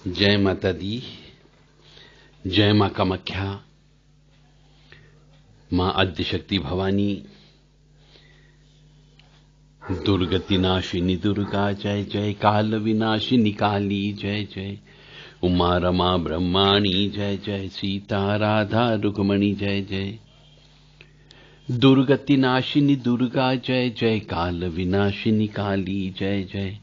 जय माता दी, जय मां कामाख्या, मां आद्यशक्ति भवानी, दुर्गति नाशिनी दुर्गा जय जय, काल विनाशिनी काली जय जय, उमा रमा ब्रह्माणी जय जय, सीता राधा रुक्मणी जय जय, दुर्गति नाशिनी दुर्गा जय जय, काल विनाशिनी काली जय जय,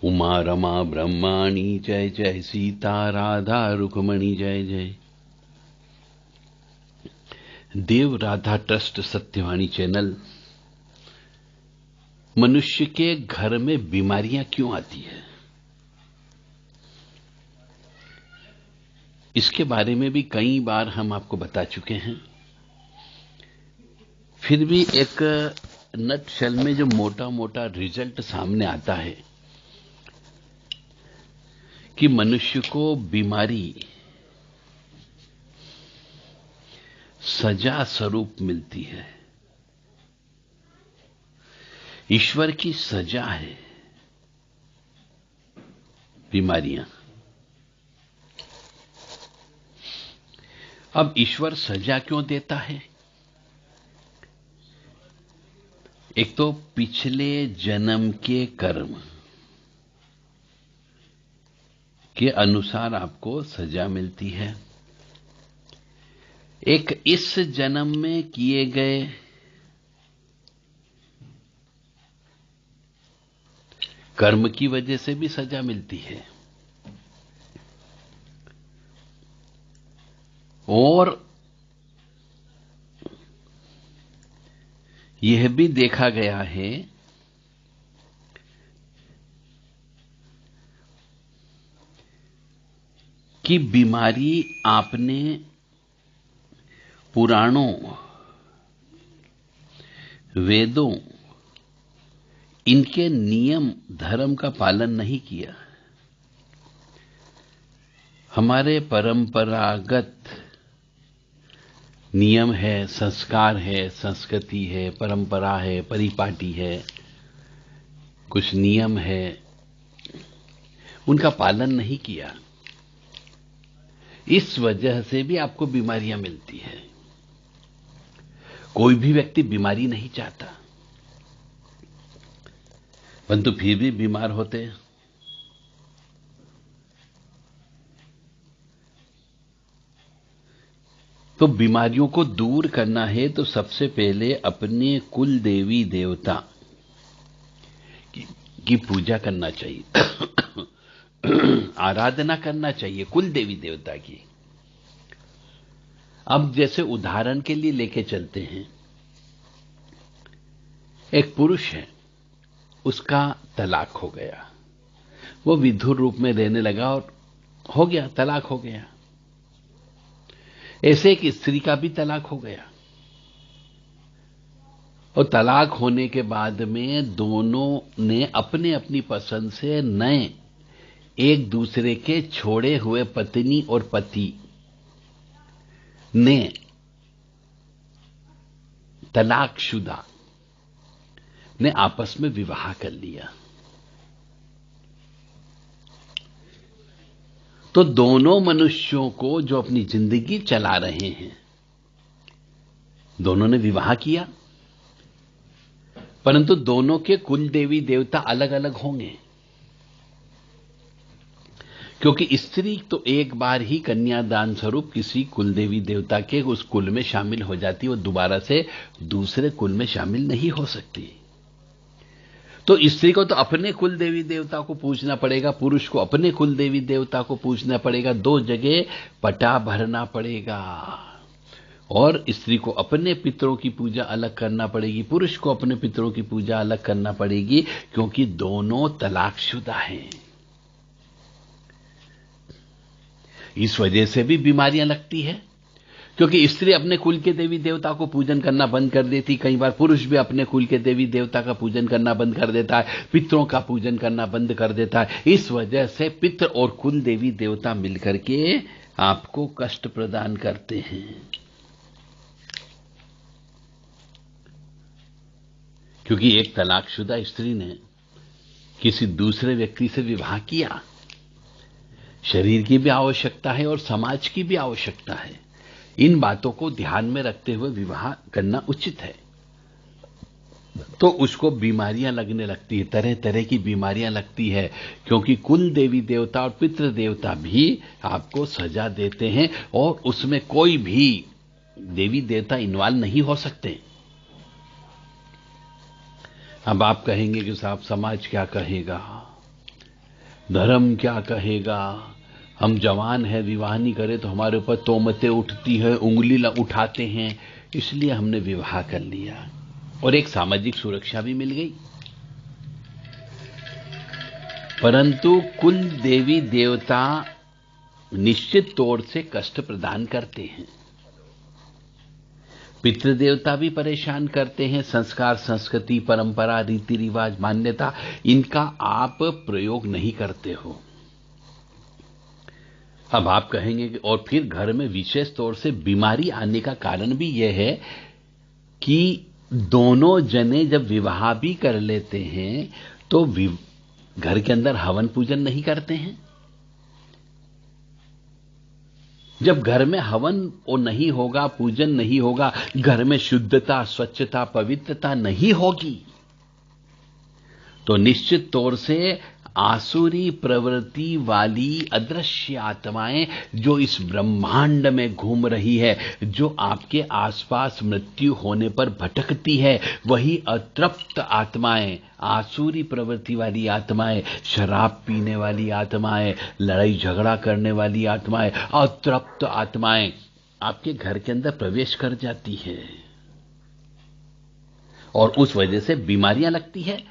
उमा रमा ब्रह्माणी जय जय, सीता राधा रुक्मणी जय जय। देव राधा ट्रस्ट सत्यवाणी चैनल। मनुष्य के घर में बीमारियां क्यों आती है, इसके बारे में भी कई बार हम आपको बता चुके हैं। फिर भी एक नटशेल में जो मोटा मोटा रिजल्ट सामने आता है कि मनुष्य को बीमारी सजा स्वरूप मिलती है, ईश्वर की सजा है बीमारियां। अब ईश्वर सजा क्यों देता है? एक तो पिछले जन्म के कर्म के अनुसार आपको सजा मिलती है। एक इस जन्म में किए गए कर्म की वजह से भी सजा मिलती है, और यह भी देखा गया है कि बीमारी आपने पुराणों, वेदों, इनके नियम धर्म का पालन नहीं किया। हमारे परंपरागत नियम है, संस्कार है, संस्कृति है, परंपरा है, परिपाटी है, कुछ नियम है, उनका पालन नहीं किया। इस वजह से भी आपको बीमारियां मिलती है। कोई भी व्यक्ति बीमारी नहीं चाहता, परंतु फिर भी बीमार होते हैं। तो बीमारियों को दूर करना है तो सबसे पहले अपने कुल देवी देवता की पूजा करना चाहिए, आराधना करना चाहिए कुल देवी देवता की। अब जैसे उदाहरण के लिए लेके चलते हैं, एक पुरुष है, उसका तलाक हो गया, वो विधुर रूप में रहने लगा और हो गया, तलाक हो गया। ऐसे एक स्त्री का भी तलाक हो गया, और तलाक होने के बाद में दोनों ने अपने अपनी पसंद से नए एक दूसरे के छोड़े हुए पत्नी और पति ने तलाकशुदा ने आपस में विवाह कर लिया। तो दोनों मनुष्यों को जो अपनी जिंदगी चला रहे हैं, दोनों ने विवाह किया, परंतु दोनों के कुल देवी देवता अलग अलग होंगे, क्योंकि स्त्री तो एक बार ही कन्यादान स्वरूप किसी कुल देवी देवता के उस कुल में शामिल हो जाती, वो दोबारा से दूसरे कुल में शामिल नहीं हो सकती। तो स्त्री को तो अपने कुल देवी देवता को पूजना पड़ेगा, पुरुष को अपने कुल देवी देवता को पूजना पड़ेगा, दो जगह पटा भरना पड़ेगा। और स्त्री को अपने पितरों की पूजा अलग करना पड़ेगी, पुरुष को अपने पितरों की पूजा अलग करना पड़ेगी, क्योंकि दोनों तलाकशुदा हैं। इस वजह से भी बीमारियां लगती है, क्योंकि स्त्री अपने कुल के देवी देवता को पूजन करना बंद कर देती, कई बार पुरुष भी अपने कुल के देवी देवता का पूजन करना बंद कर देता है, पितरों का पूजन करना बंद कर देता है। इस वजह से पितृ और कुल देवी देवता मिलकर के आपको कष्ट प्रदान करते हैं। क्योंकि एक तलाकशुदा स्त्री ने किसी दूसरे व्यक्ति से विवाह किया, शरीर की भी आवश्यकता है और समाज की भी आवश्यकता है। इन बातों को ध्यान में रखते हुए विवाह करना उचित है। तो उसको बीमारियां लगने लगती है, तरह तरह की बीमारियां लगती है, क्योंकि कुल देवी देवता और पितृ देवता भी आपको सजा देते हैं और उसमें कोई भी देवी देवता इन्वॉल्व नहीं हो सकते। अब आप कहेंगे कि साहब समाज क्या कहेगा, धर्म क्या कहेगा, हम जवान हैं, विवाह नहीं करें तो हमारे ऊपर तोहमतें उठती है, उंगली उठाते हैं, इसलिए हमने विवाह कर लिया और एक सामाजिक सुरक्षा भी मिल गई। परंतु कुल देवी देवता निश्चित तौर से कष्ट प्रदान करते हैं, पितृदेवता भी परेशान करते हैं। संस्कार, संस्कृति, परंपरा, रीति रिवाज, मान्यता, इनका आप प्रयोग नहीं करते हो। अब आप कहेंगे कि और फिर घर में विशेष तौर से बीमारी आने का कारण भी यह है कि दोनों जने जब विवाह भी कर लेते हैं तो घर के अंदर हवन पूजन नहीं करते हैं। जब घर में हवन नहीं होगा, पूजन नहीं होगा, घर में शुद्धता, स्वच्छता, पवित्रता नहीं होगी, तो निश्चित तौर से आसुरी प्रवृत्ति वाली अदृश्य आत्माएं जो इस ब्रह्मांड में घूम रही है, जो आपके आसपास मृत्यु होने पर भटकती है, वही अतृप्त आत्माएं, आसुरी प्रवृत्ति वाली आत्माएं, शराब पीने वाली आत्माएं, लड़ाई झगड़ा करने वाली आत्माएं, अतृप्त आत्माएं आपके घर के अंदर प्रवेश कर जाती है और उस वजह से बीमारियां लगती है।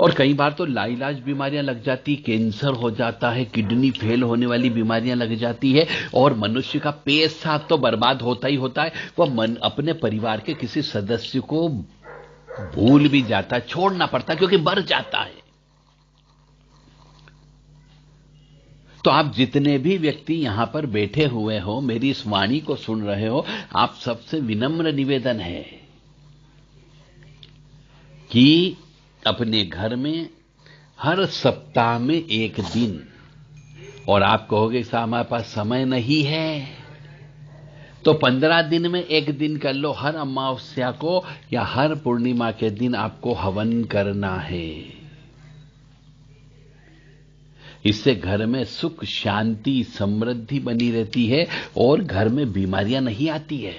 और कई बार तो लाइलाज बीमारियां लग जाती, कैंसर हो जाता है, किडनी फेल होने वाली बीमारियां लग जाती है और मनुष्य का पैसा तो बर्बाद होता ही होता है, वह अपने परिवार के किसी सदस्य को भूल भी जाता है, छोड़ना पड़ता है क्योंकि मर जाता है। तो आप जितने भी व्यक्ति यहां पर बैठे हुए हो, मेरी इस वाणी को सुन रहे हो, आप सबसे विनम्र निवेदन है कि अपने घर में हर सप्ताह में एक दिन, और आप कहोगे साहब हमारे पास समय नहीं है, तो 15 दिन में एक दिन कर लो। हर अमावस्या को या हर पूर्णिमा के दिन आपको हवन करना है। इससे घर में सुख, शांति, समृद्धि बनी रहती है और घर में बीमारियां नहीं आती है।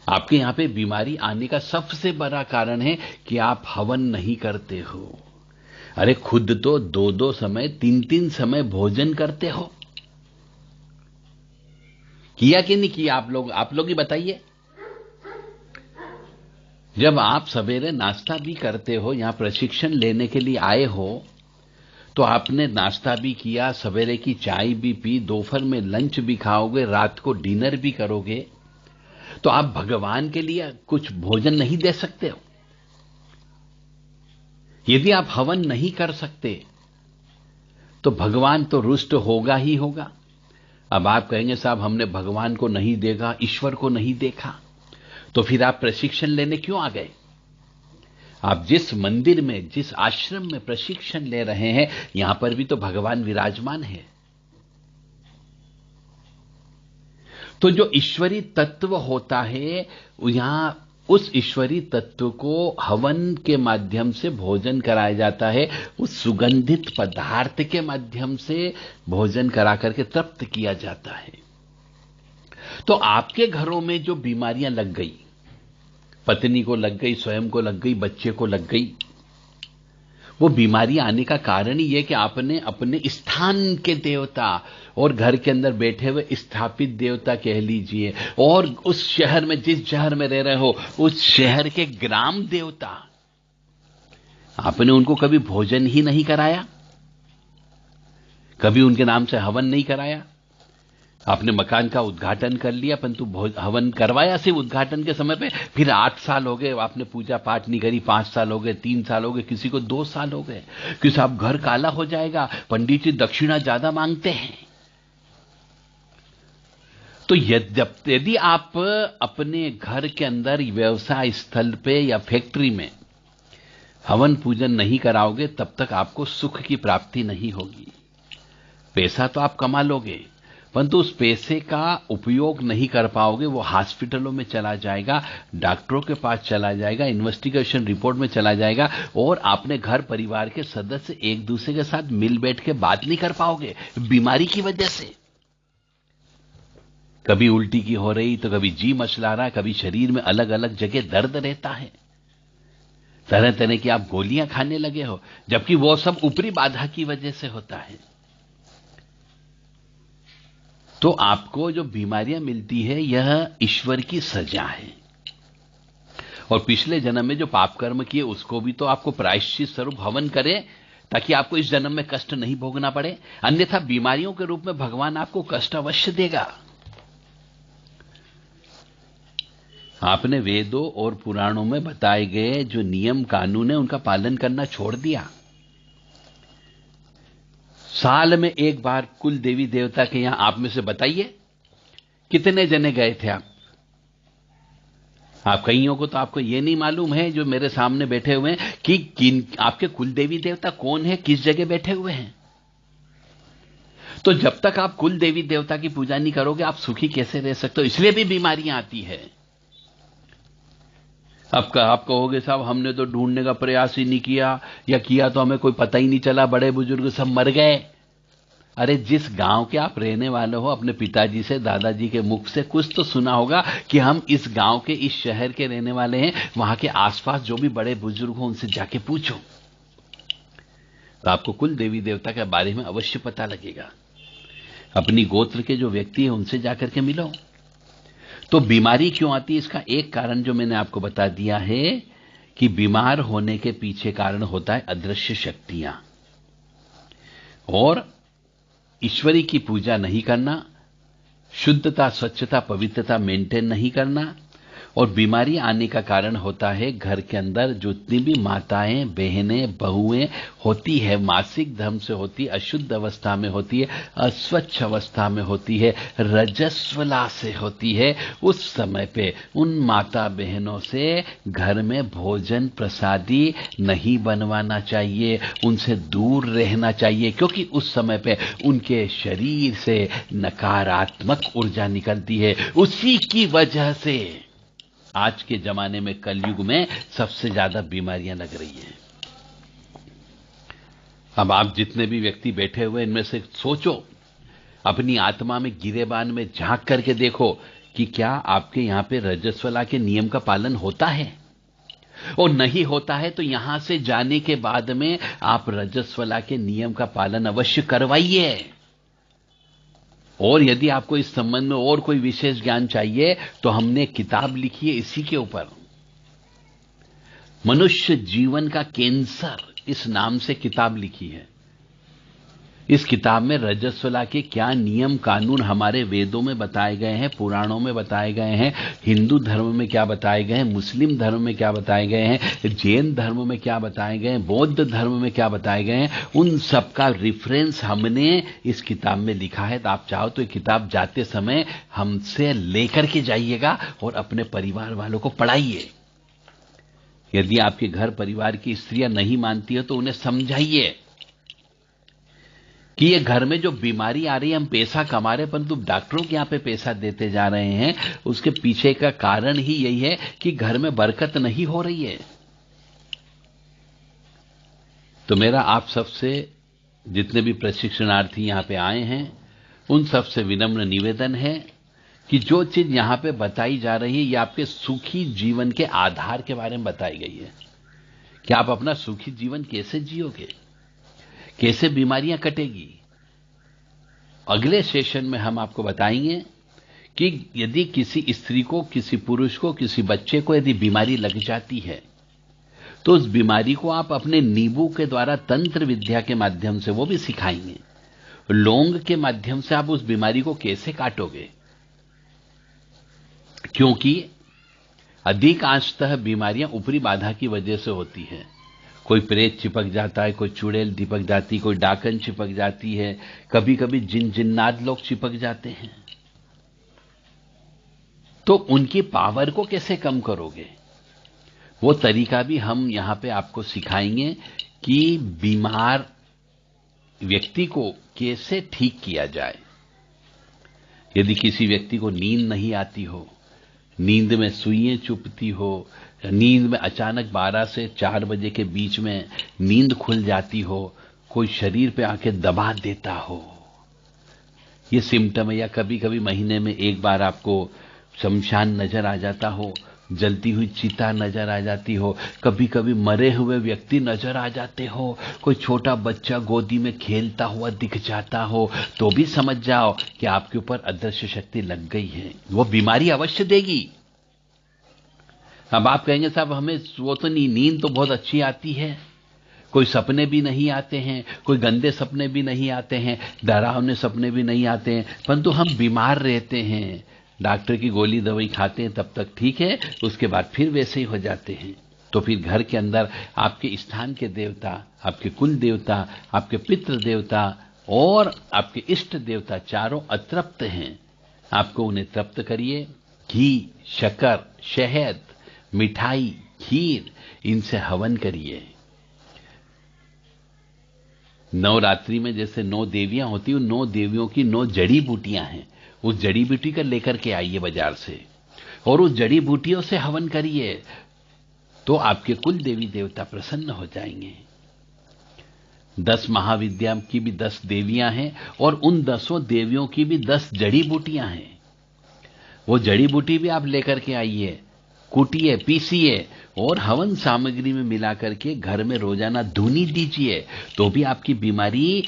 आपके यहां पे बीमारी आने का सबसे बड़ा कारण है कि आप हवन नहीं करते हो। अरे खुद तो 2-2 समय, 3-3 समय भोजन करते हो, किया कि नहीं किया आप लोग ही बताइए। जब आप सवेरे नाश्ता भी करते हो, यहां प्रशिक्षण लेने के लिए आए हो, तो आपने नाश्ता भी किया, सवेरे की चाय भी पी, दोपहर में लंच भी खाओगे, रात को डिनर भी करोगे, तो आप भगवान के लिए कुछ भोजन नहीं दे सकते हो। यदि आप हवन नहीं कर सकते तो भगवान तो रुष्ट होगा ही होगा। अब आप कहेंगे साहब हमने भगवान को नहीं देखा, ईश्वर को नहीं देखा, तो फिर आप प्रशिक्षण लेने क्यों आ गए? आप जिस मंदिर में, जिस आश्रम में प्रशिक्षण ले रहे हैं, यहां पर भी तो भगवान विराजमान है। तो जो ईश्वरी तत्व होता है, यहां उस ईश्वरी तत्व को हवन के माध्यम से भोजन कराया जाता है, उस सुगंधित पदार्थ के माध्यम से भोजन करा करके तृप्त किया जाता है। तो आपके घरों में जो बीमारियां लग गई, पत्नी को लग गई, स्वयं को लग गई, बच्चे को लग गई, वो बीमारी आने का कारण ही यह कि आपने अपने स्थान के देवता और घर के अंदर बैठे हुए स्थापित देवता कह लीजिए, और उस शहर में, जिस शहर में रह रहे हो, उस शहर के ग्राम देवता, आपने उनको कभी भोजन ही नहीं कराया, कभी उनके नाम से हवन नहीं कराया। आपने मकान का उद्घाटन कर लिया, परंतु हवन करवाया सिर्फ उद्घाटन के समय पे, फिर 8 साल हो गए आपने पूजा पाठ नहीं करी, 5 साल हो गए, 3 साल हो गए, किसी को 2 साल हो गए कि साहब घर काला हो जाएगा, पंडित जी दक्षिणा ज्यादा मांगते हैं। तो यदि आप अपने घर के अंदर व्यवसाय स्थल पे या फैक्ट्री में हवन पूजन नहीं कराओगे तब तक आपको सुख की प्राप्ति नहीं होगी। पैसा तो आप कमा लोगे, परंतु उस पैसे का उपयोग नहीं कर पाओगे। वो हॉस्पिटलों में चला जाएगा, डॉक्टरों के पास चला जाएगा, इन्वेस्टिगेशन रिपोर्ट में चला जाएगा, और आपने घर परिवार के सदस्य एक दूसरे के साथ मिल बैठ के बात नहीं कर पाओगे बीमारी की वजह से। कभी उल्टी की हो रही तो कभी जी मचला रहा, कभी शरीर में अलग अलग जगह दर्द रहता है, तरह तरह की आप गोलियां खाने लगे हो, जबकि वो सब ऊपरी बाधा की वजह से होता है। तो आपको जो बीमारियां मिलती है यह ईश्वर की सजा है, और पिछले जन्म में जो पाप कर्म किए उसको भी तो आपको प्रायश्चित स्वरूप हवन करें, ताकि आपको इस जन्म में कष्ट नहीं भोगना पड़े। अन्यथा बीमारियों के रूप में भगवान आपको कष्ट अवश्य देगा। आपने वेदों और पुराणों में बताए गए जो नियम कानून है उनका पालन करना छोड़ दिया। साल में एक बार कुल देवी देवता के यहां आप में से बताइए कितने जने गए थे आप कईयों को तो आपको यह नहीं मालूम है जो मेरे सामने बैठे हुए हैं कि किन आपके कुल देवी देवता कौन है, किस जगह बैठे हुए हैं। तो जब तक आप कुल देवी देवता की पूजा नहीं करोगे आप सुखी कैसे रह सकते हो। इसलिए भी बीमारियां आती है। आप कहोगे साहब हमने तो ढूंढने का प्रयास ही नहीं किया, या किया तो हमें कोई पता ही नहीं चला, बड़े बुजुर्ग सब मर गए। अरे जिस गांव के आप रहने वाले हो, अपने पिताजी से दादाजी के मुख से कुछ तो सुना होगा कि हम इस गांव के इस शहर के रहने वाले हैं, वहां के आसपास जो भी बड़े बुजुर्ग हो उनसे जाके पूछो, तो आपको कुल देवी देवता के बारे में अवश्य पता लगेगा। अपनी गोत्र के जो व्यक्ति है उनसे जाकर के मिलो। तो बीमारी क्यों आती है, इसका एक कारण जो मैंने आपको बता दिया है कि बीमार होने के पीछे कारण होता है अदृश्य शक्तियां, और ईश्वरी की पूजा नहीं करना, शुद्धता स्वच्छता पवित्रता मेंटेन नहीं करना, और बीमारी आने का कारण होता है घर के अंदर जितनी भी माताएं बहनें बहुएं होती है, मासिक धर्म से होती है, अशुद्ध अवस्था में होती है, अस्वच्छ अवस्था में होती है, रजस्वला से होती है, उस समय पे उन माता बहनों से घर में भोजन प्रसादी नहीं बनवाना चाहिए, उनसे दूर रहना चाहिए, क्योंकि उस समय पे उनके शरीर से नकारात्मक ऊर्जा निकलती है। उसी की वजह से आज के जमाने में कलयुग में सबसे ज्यादा बीमारियां लग रही हैं। अब आप जितने भी व्यक्ति बैठे हुए इनमें से सोचो, अपनी आत्मा में गिरेबान में झांक करके देखो कि क्या आपके यहां पे रजस्वला के नियम का पालन होता है, और नहीं होता है तो यहां से जाने के बाद में आप रजस्वला के नियम का पालन अवश्य करवाइए। और यदि आपको इस संबंध में और कोई विशेष ज्ञान चाहिए तो हमने किताब लिखी है इसी के ऊपर, मनुष्य जीवन का कैंसर, इस नाम से किताब लिखी है। इस किताब में रजस्वला के क्या नियम कानून हमारे वेदों में बताए गए हैं, पुराणों में बताए गए हैं, हिंदू धर्म में क्या बताए गए हैं, मुस्लिम धर्म में क्या बताए गए हैं, जैन धर्म में क्या बताए गए हैं, बौद्ध धर्म में क्या बताए गए हैं, उन सब का रिफरेंस हमने इस किताब में लिखा है। तो आप चाहो तो ये किताब जाते समय हमसे लेकर के जाइएगा और अपने परिवार वालों को पढ़ाइए। यदि आपके घर परिवार की स्त्रियां नहीं मानती है तो उन्हें समझाइए कि ये घर में जो बीमारी आ रही है, हम पैसा कमा रहे हैं परंतु डॉक्टरों के यहां पे पैसा देते जा रहे हैं, उसके पीछे का कारण ही यही है कि घर में बरकत नहीं हो रही है। तो मेरा आप सबसे, जितने भी प्रशिक्षणार्थी यहां पे आए हैं, उन सबसे विनम्र निवेदन है कि जो चीज यहां पे बताई जा रही है ये आपके सुखी जीवन के आधार के बारे में बताई गई है कि आप अपना सुखी जीवन कैसे जियोगे, कैसे बीमारियां कटेगी। अगले सेशन में हम आपको बताएंगे कि यदि किसी स्त्री को, किसी पुरुष को, किसी बच्चे को यदि बीमारी लग जाती है तो उस बीमारी को आप अपने नींबू के द्वारा तंत्र विद्या के माध्यम से, वो भी सिखाएंगे, लौंग के माध्यम से आप उस बीमारी को कैसे काटोगे। क्योंकि अधिकांशतः बीमारियां ऊपरी बाधा की वजह से होती है। कोई प्रेत चिपक जाता है, कोई चुड़ैल चिपक जाती, कोई डाकन चिपक जाती है, कभी कभी जिन्नात लोग चिपक जाते हैं। तो उनकी पावर को कैसे कम करोगे, वो तरीका भी हम यहां पे आपको सिखाएंगे कि बीमार व्यक्ति को कैसे ठीक किया जाए। यदि किसी व्यक्ति को नींद नहीं आती हो, नींद में सुइयां चुभती हो, नींद में अचानक 12 से 4 बजे के बीच में नींद खुल जाती हो, कोई शरीर पे आके दबा देता हो, ये सिम्टम है। या कभी कभी महीने में एक बार आपको शमशान नजर आ जाता हो, जलती हुई चिता नजर आ जाती हो, कभी कभी मरे हुए व्यक्ति नजर आ जाते हो, कोई छोटा बच्चा गोदी में खेलता हुआ दिख जाता हो, तो भी समझ जाओ कि आपके ऊपर अदृश्य शक्ति लग गई है। वो बीमारी अवश्य देगी। अब आप कहेंगे साहब हमें वो तो नहीं, नींद तो बहुत अच्छी आती है, कोई सपने भी नहीं आते हैं, कोई गंदे सपने भी नहीं आते हैं, डरावने सपने भी नहीं आते हैं, परंतु हम बीमार रहते हैं, डॉक्टर की गोली दवाई खाते हैं, तब तक ठीक है, उसके बाद फिर वैसे ही हो जाते हैं। तो फिर घर के अंदर आपके स्थान के देवता, आपके कुल देवता, आपके पितृ देवता और आपके इष्ट देवता चारों अतृप्त हैं। आपको उन्हें तृप्त करिए। घी, शक्कर, शहद, मिठाई, खीर, इनसे हवन करिए। नवरात्रि में जैसे 9 देवियां होती हैं, उन 9 देवियों की 9 जड़ी बूटियां हैं, उस जड़ी बूटी का लेकर के आइए बाजार से और उस जड़ी बूटियों से हवन करिए, तो आपके कुल देवी देवता प्रसन्न हो जाएंगे। 10 महाविद्या की भी 10 देवियां हैं और उन 10 देवियों की भी 10 जड़ी बूटियां हैं। वो जड़ी बूटी भी आप लेकर के आइए, कूटिए, पीसिए और हवन सामग्री में मिलाकर के घर में रोजाना धुनी दीजिए, तो भी आपकी बीमारी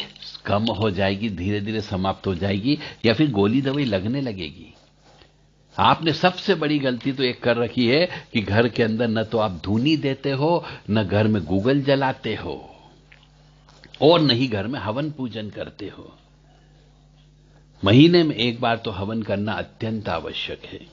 कम हो जाएगी, धीरे धीरे समाप्त हो जाएगी, या फिर गोली दवाई लगने लगेगी। आपने सबसे बड़ी गलती तो एक कर रखी है कि घर के अंदर न तो आप धुनी देते हो, न घर में गूगल जलाते हो और न ही घर में हवन पूजन करते हो। महीने में एक बार तो हवन करना अत्यंत आवश्यक है।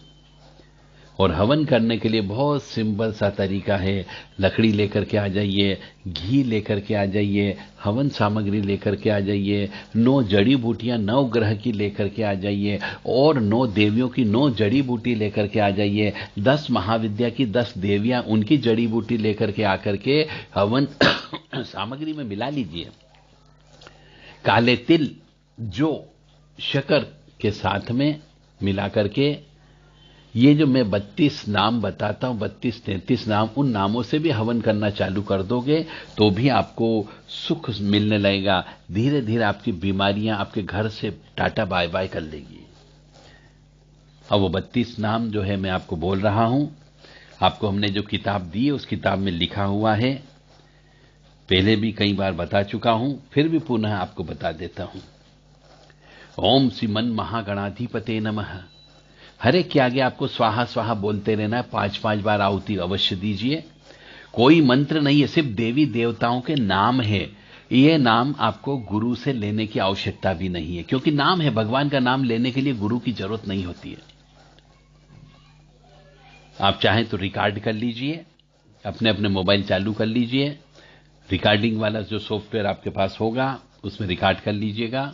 और हवन करने के लिए बहुत सिंपल सा तरीका है। लकड़ी लेकर के आ जाइए, घी लेकर के आ जाइए, हवन सामग्री लेकर के आ जाइए, 9 जड़ी बूटियां 9 ग्रह की लेकर के आ जाइए और 9 देवियों की 9 जड़ी बूटी लेकर के आ जाइए। 10 महाविद्या की 10 देवियां, उनकी जड़ी बूटी लेकर के आकर के हवन सामग्री में मिला लीजिए। काले तिल, जो शक्कर के साथ में मिलाकर के, ये जो मैं 32 नाम बताता हूं, 32-33 नाम, उन नामों से भी हवन करना चालू कर दोगे तो भी आपको सुख मिलने लगेगा। धीरे धीरे आपकी बीमारियां आपके घर से टाटा बाय बाय कर लेगी। अब वो 32 नाम जो है मैं आपको बोल रहा हूं, आपको हमने जो किताब दी है उस किताब में लिखा हुआ है, पहले भी कई बार बता चुका हूं, फिर भी पुनः आपको बता देता हूं। ओम श्रीमन महागणाधिपते नमः। हर एक के आगे आपको स्वाहा स्वाहा बोलते रहना है, 5-5 बार आहुति अवश्य दीजिए। कोई मंत्र नहीं है, सिर्फ देवी देवताओं के नाम है। ये नाम आपको गुरु से लेने की आवश्यकता भी नहीं है, क्योंकि नाम है, भगवान का नाम लेने के लिए गुरु की जरूरत नहीं होती है। आप चाहें तो रिकॉर्ड कर लीजिए, अपने अपने मोबाइल चालू कर लीजिए, रिकॉर्डिंग वाला जो सॉफ्टवेयर आपके पास होगा उसमें रिकॉर्ड कर लीजिएगा,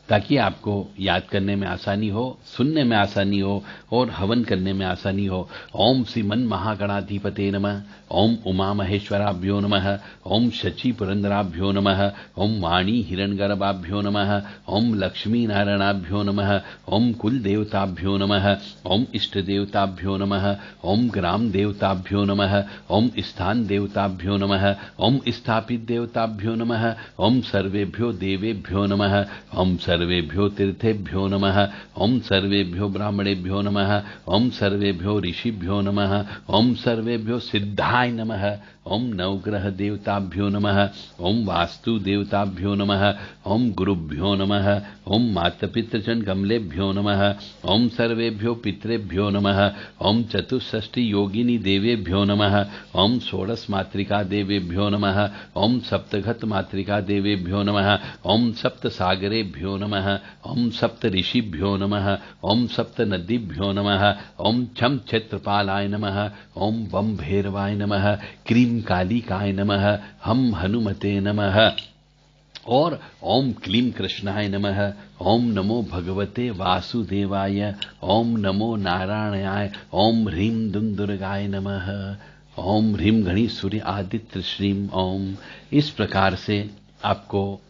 ताकि आपको याद करने में आसानी हो, सुनने में आसानी हो और हवन करने में आसानी हो। ओम श्रीमन महागणाधिपते नमः, ओम उमा महेश्वराभ्यो नमः, ओम शची पुरंदराभ्यो नमः, ओम वाणी हिरण्यगर्भाभ्यो नमः, ओम लक्ष्मी नारायणाभ्यो नमः, ओम कुल देवताभ्यो नमः, ओम इष्ट देवताभ्यो नमः, ओम ग्राम देवताभ्यो नमः, ओम स्थान देवताभ्यो नमः, ओम स्थापित देवताभ्यो नमः, ओम सर्वेभ्यो देवेभ्यो नमः, ओम सर्वेभ्यो तीर्थेभ्यो नमः, ओम सर्वेभ्यो ब्राह्मणेभ्यो नमः, ओम सर्वेभ्यो ऋषिभ्यो नमः, ओम सर्वेभ्यो सिद्धाय नमः, ओम नवग्रह देवताभ्यो नमः, ओम वास्तु देवताभ्यो नमः, ओम गुरुभ्यो नमः, ओम मातपितृजन कमलेभ्यो नमः, ओम सर्वेभ्यो पितृभ्यो नमः, ओम चतुष्षष्टि योगिनी देवेभ्यो नमः, ओम षोडश मातृका देवेभ्यो नमः, ओम सप्तघत मातृका देवेभ्यो नमः, ओम सप्त सागरेभ्यो नमः, ओम सप्त ऋषिभ्यो नमः, ओम सप्त नदीभ्यो नमः, ओम छम क्षेत्रपालाय नमः, ओम बम भैरवाय नमः, क्रीम कालिकाय नमः, हम हनुमते नमः और ओम क्लीम कृष्णाय नमः, ओम नमो भगवते वासुदेवाय, ओम नमो नारायणाय, ओम ह्रीम दुम दुर्गाय नमः। ओम ह्रीम घणी सूर्य आदित्य श्रीम ओम। इस प्रकार से आपको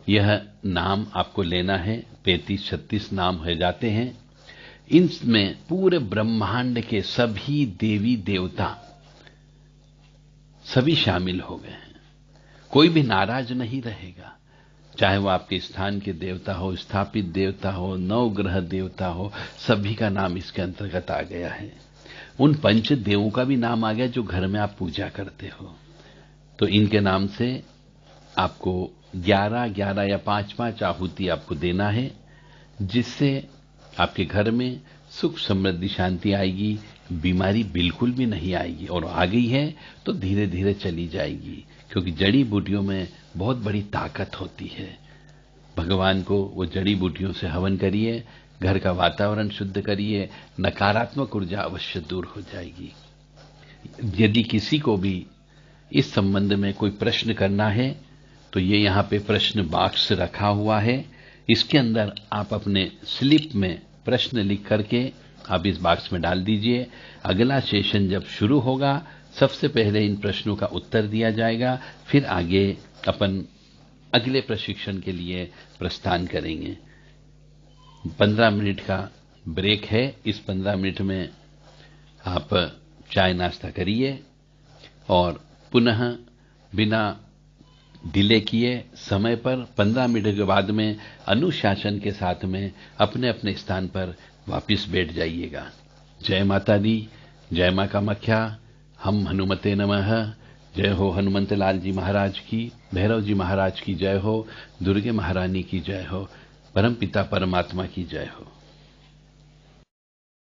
यह नाम आपको लेना है। 35-36 नाम हो जाते हैं। इनमें पूरे ब्रह्मांड के सभी देवी देवता सभी शामिल हो गए हैं। कोई भी नाराज नहीं रहेगा, चाहे वो आपके स्थान के देवता हो, स्थापित देवता हो, नवग्रह देवता हो, सभी का नाम इसके अंतर्गत आ गया है। उन पंच देवों का भी नाम आ गया जो घर में आप पूजा करते हो। तो इनके नाम से आपको 11-11 या 5-5 आहुति आपको देना है, जिससे आपके घर में सुख समृद्धि शांति आएगी, बीमारी बिल्कुल भी नहीं आएगी, और आ गई है तो धीरे धीरे चली जाएगी, क्योंकि जड़ी बूटियों में बहुत बड़ी ताकत होती है। भगवान को वो जड़ी बूटियों से हवन करिए, घर का वातावरण शुद्ध करिए, नकारात्मक ऊर्जा अवश्य दूर हो जाएगी। यदि किसी को भी इस संबंध में कोई प्रश्न करना है तो ये यहाँ पे प्रश्न बॉक्स रखा हुआ है, इसके अंदर आप अपने स्लिप में प्रश्न लिख करके आप इस बॉक्स में डाल दीजिए। अगला सेशन जब शुरू होगा सबसे पहले इन प्रश्नों का उत्तर दिया जाएगा, फिर आगे अपन अगले प्रशिक्षण के लिए प्रस्थान करेंगे। 15 मिनट का ब्रेक है। इस 15 मिनट में आप चाय नाश्ता करिए और पुनः बिना डिले किए समय पर 15 मिनट के बाद में अनुशासन के साथ में अपने अपने स्थान पर वापस बैठ जाइएगा। जय माता दी, जय मां कामाख्या, हम हनुमते नमः। जय हो हनुमंत लाल जी महाराज की, भैरव जी महाराज की जय हो, दुर्गे महारानी की जय हो, परम पिता परमात्मा की जय हो।